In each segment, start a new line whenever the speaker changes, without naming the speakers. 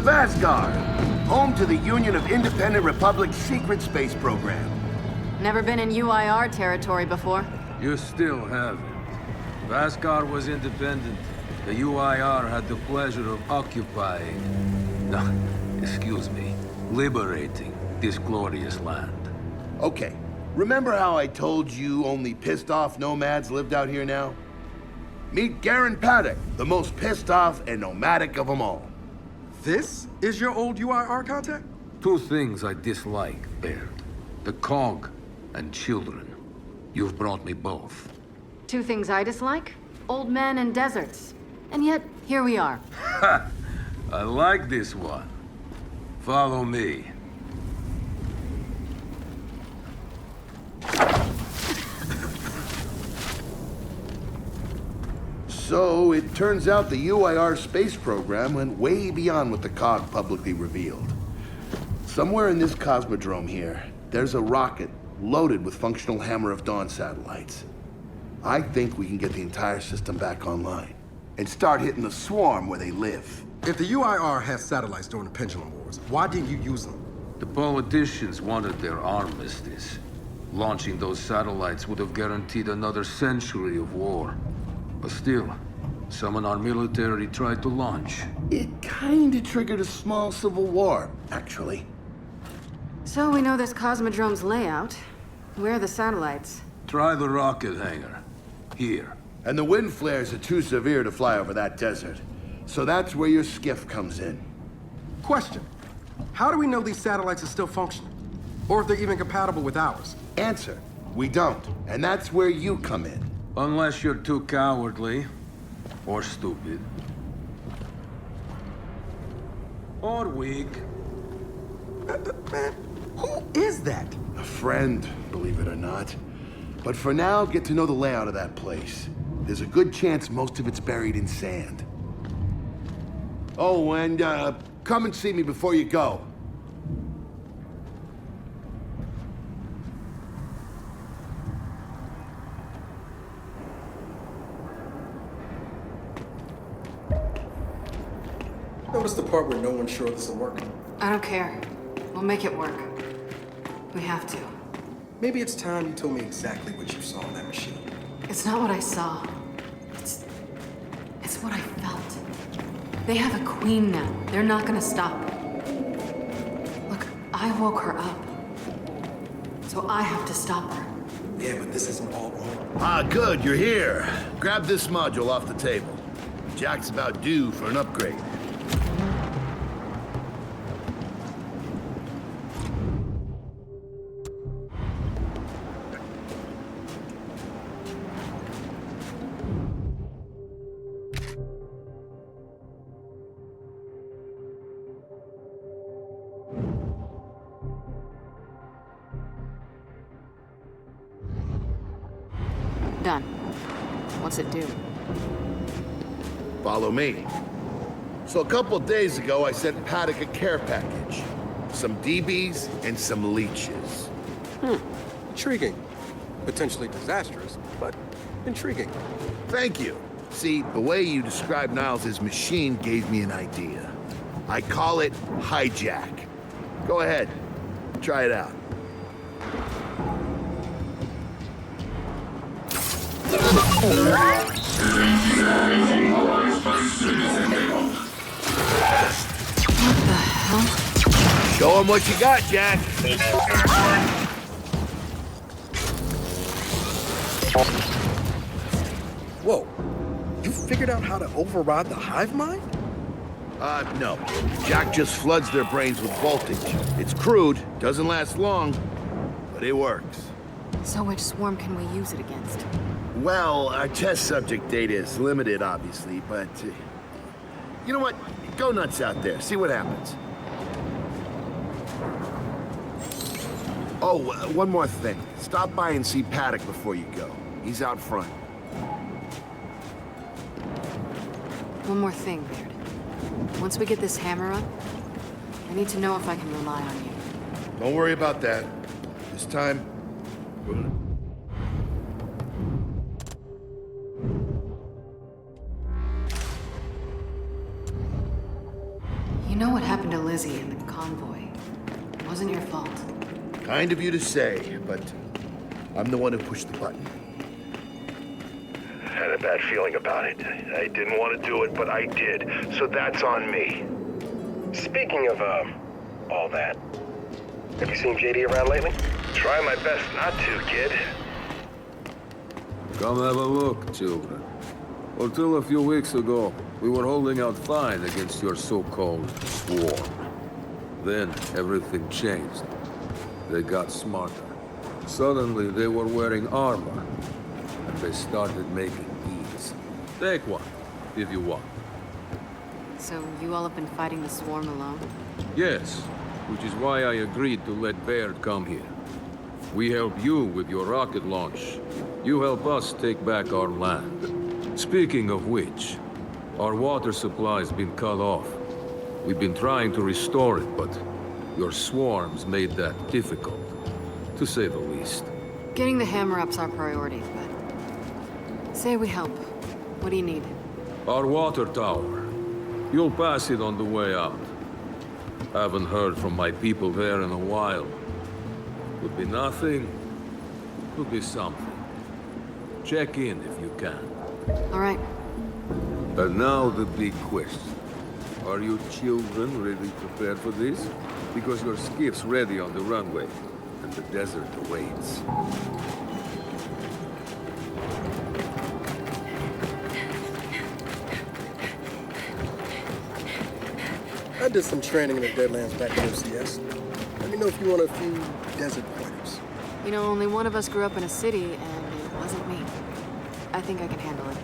Vasgar, home to the Union of Independent Republic's secret space program.
Never been in UIR territory before.
You still haven't. Vasgar was independent. The UIR had the pleasure of occupying... No, excuse me. Liberating this glorious land.
Okay, remember how I told you only pissed-off nomads lived out here now? Meet Garen Paddock, the most pissed-off and nomadic of them all.
This is your old UIR contact?
Two things I dislike, Baird. The COG and children. You've brought me both.
Two things I dislike? Old men and deserts. And yet, here we are.
Ha! I like this one. Follow me.
So, it turns out the UIR space program went way beyond what the COG publicly revealed. Somewhere in this cosmodrome here, there's a rocket loaded with functional Hammer of Dawn satellites. I think we can get the entire system back online and start hitting the swarm where they live.
If the UIR has satellites during the Pendulum Wars, why didn't you use them?
The politicians wanted their armistice. Launching those satellites would have guaranteed another century of war. But still, some in our military tried to launch.
It kinda triggered a small civil war, actually.
So we know this Cosmodrome's layout. Where are the satellites?
Try the rocket hangar. Here.
And the wind flares are too severe to fly over that desert. So that's where your skiff comes in.
Question. How do we know these satellites are still functioning? Or if they're even compatible with ours?
Answer. We don't. And that's where you come in.
Unless you're too cowardly. Or stupid. Or weak.
Man, who is that?
A friend, believe it or not. But for now, get to know the layout of that place. There's a good chance most of it's buried in sand. Oh, and come and see me before you go.
Notice the part where no one's sure this will work.
I don't care. We'll make it work. We have to.
Maybe it's time you told me exactly what you saw in that machine.
It's not what I saw. It's what I felt. They have a queen now. They're not gonna stop. Look, I woke her up. So I have to stop her.
Yeah, but this isn't all wrong.
Ah, good, you're here. Grab this module off the table. Jack's about due for an upgrade.
Done. What's it do?
Follow me. So a couple of days ago, I sent Paddock a care package. Some DBs and some leeches.
Intriguing. Potentially disastrous, but intriguing.
Thank you. See, the way you described Niles' machine gave me an idea. I call it hijack. Go ahead. Try it out.
What the hell?
Show him what you got, Jack.
Whoa. You figured out how to override the hive mind?
No. Jack just floods their brains with voltage. It's crude, doesn't last long, but it works.
So which swarm can we use it against?
Well, our test subject data is limited, obviously, but... you know what? Go nuts out there. See what happens. Oh, one more thing. Stop by and see Paddock before you go. He's out front.
One more thing, Baird. Once we get this hammer up, I need to know if I can rely on you.
Don't worry about that. This time...
You know what happened Lizzie and the convoy. It wasn't your fault.
Kind of you to say, but I'm the one who pushed the button.
Had a bad feeling about it. I didn't want to do it, but I did. So that's on me. Speaking of, all that, have you seen JD around lately? Try my best not to, kid.
Come have a look, children. Until a few weeks ago, we were holding out fine against your so-called swarm. Then everything changed. They got smarter. Suddenly they were wearing armor, and they started making these. Take one, if you want.
So you all have been fighting the swarm alone?
Yes, which is why I agreed to let Baird come here. We help you with your rocket launch. You help us take back our land. Speaking of which, our water supply's been cut off. We've been trying to restore it, but your swarms made that difficult, to say the least.
Getting the hammer-up's our priority, but... Say we help. What do you need?
Our water tower. You'll pass it on the way out. Haven't heard from my people there in a while. Could be nothing, could be something. Check in if you can.
All right.
And now the big question. Are you children really prepared for this? Because your skiff's ready on the runway, and the desert awaits.
I did some training in the Deadlands back in OCS. Let me know if you want a few desert pointers.
You know, only one of us grew up in a city, and it wasn't me. I think I can handle it.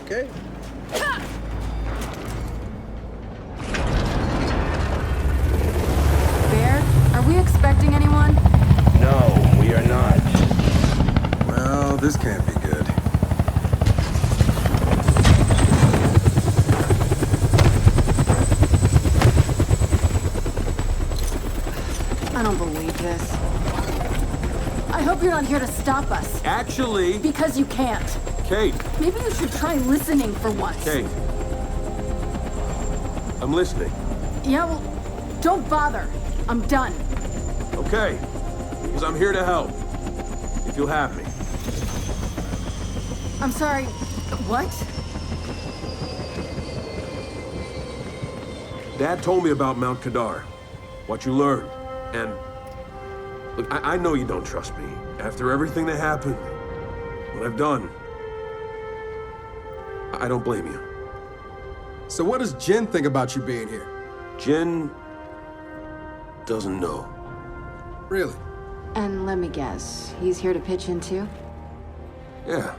Okay.
Bear, are we expecting anyone?
No, we are not.
Well, this can't be good.
I don't believe this. I hope you're not here to stop us.
Actually,
Because you can't.
Kate,
Maybe you should try listening for once.
Kate. I'm listening.
Yeah, well, don't bother. I'm done.
Okay. Because I'm here to help. If you'll have me.
I'm sorry. What?
Dad told me about Mount Kadar. What you learned. And look, I know you don't trust me. After everything that happened, what I've done, I don't blame you.
So what does Jen think about you being here?
Jen doesn't know.
Really?
And let me guess, he's here to pitch in too?
Yeah.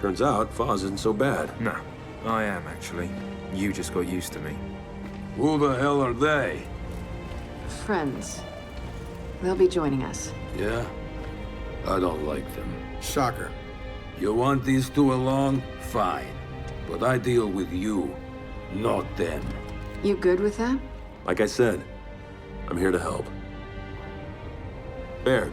Turns out Foz isn't so bad.
No, I am actually. You just got used to me.
Who the hell are they?
Friends. They'll be joining us.
Yeah? I don't like them.
Shocker.
You want these two along? Fine. But I deal with you, not them.
You good with that?
Like I said, I'm here to help. Baird.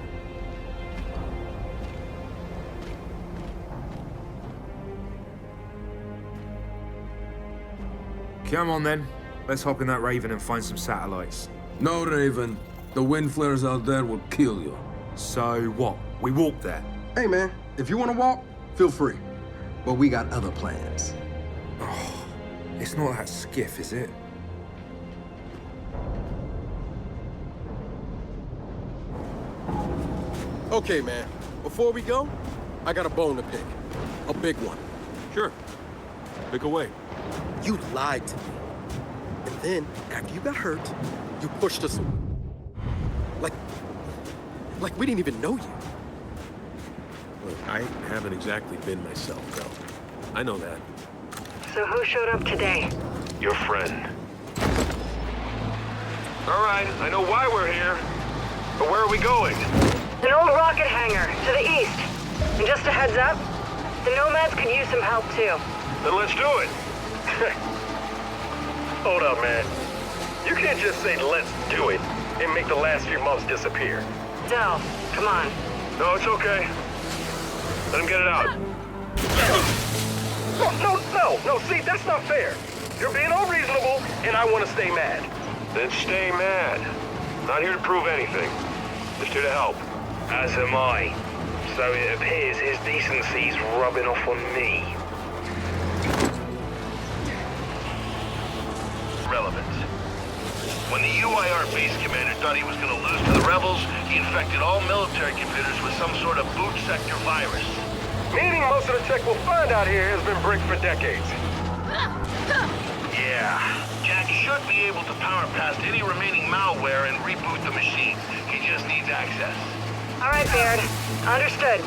Come on then. Let's hop in that Raven and find some satellites.
No, Raven. The wind flares out there will kill you.
So what? We walk there.
Hey, man, if you want to walk, feel free. But we got other plans.
It's not that skiff, is it?
Okay, man, before we go, I got a bone to pick. A big one.
Sure. Pick away.
You lied to me. And then, after you got hurt, you pushed us away. Like we didn't even know you.
Look, I haven't exactly been myself, though. I know that.
So who showed up today?
Your friend. All right, I know why we're here. But where are we going?
An old rocket hangar, to the east. And just a heads up, the Nomads could use some help too.
Then let's do it. Hold up, man. You can't just say let's do it and make the last few months disappear.
Del, come on.
No, it's okay. Let him get it out. No, see, that's not fair. You're being unreasonable, and I want to stay mad. Then stay mad. Not here to prove anything. Just here to help. As am I. So it appears his decency's rubbing off on me. Relevant. When the UIR base commander thought he was going to lose to the rebels, he infected all military computers with some sort of boot sector virus. Meaning most of the tech we'll find out here has been bricked for decades. Yeah. Jack should be able to power past any remaining malware and reboot the machines. He just needs access.
All right, Baird. Understood.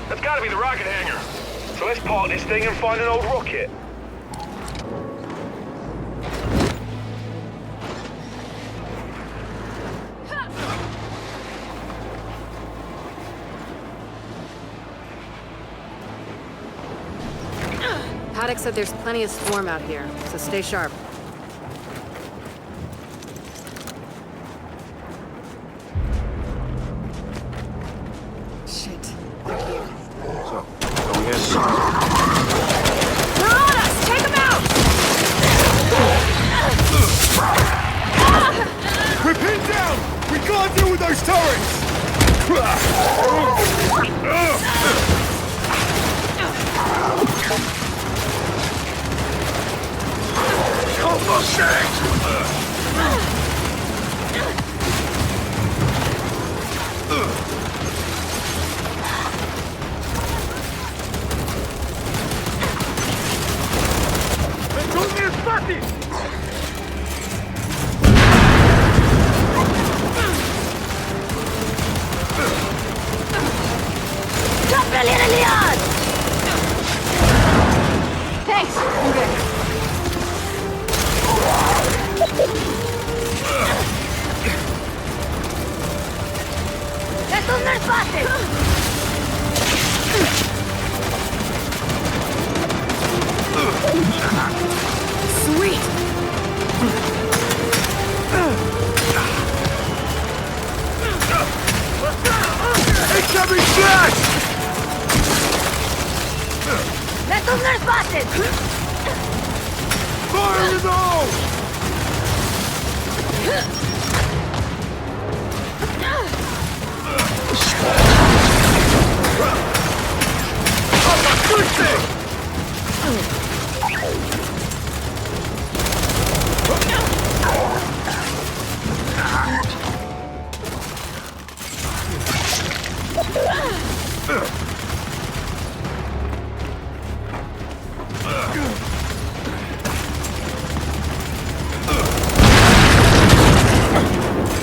That's gotta be the rocket hangar. So let's park this thing and find an old rocket.
Paddock said there's plenty of swarm out here, so stay sharp. Shit, they're here.
So we had
They're on us! Take them out!
We're pinned down! We can't deal with those turrets!
Thanks, I'm good.
¡Estos no es fácil!
Sweet!
Incoming flash!
¡Estos no es fácil!
Fire in the hole! Good thing!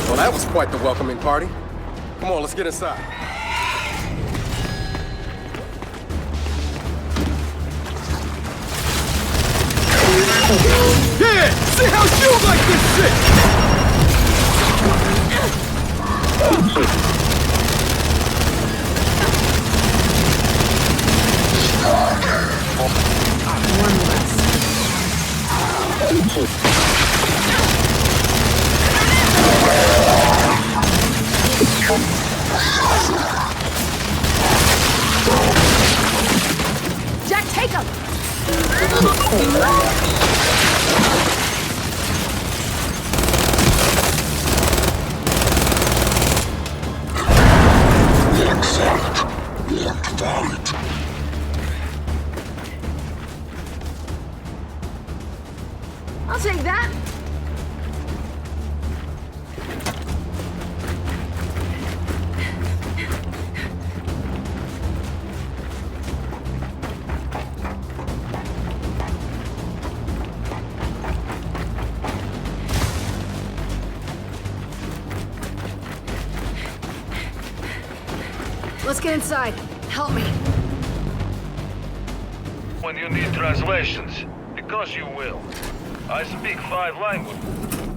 Well, that was quite the welcoming party. Come on, let's get inside.
Yeah! See how you like this shit!
One less. Jack, take him! I'll take that. Let's get inside. Help me.
When you need translations, because you will. I speak 5 languages.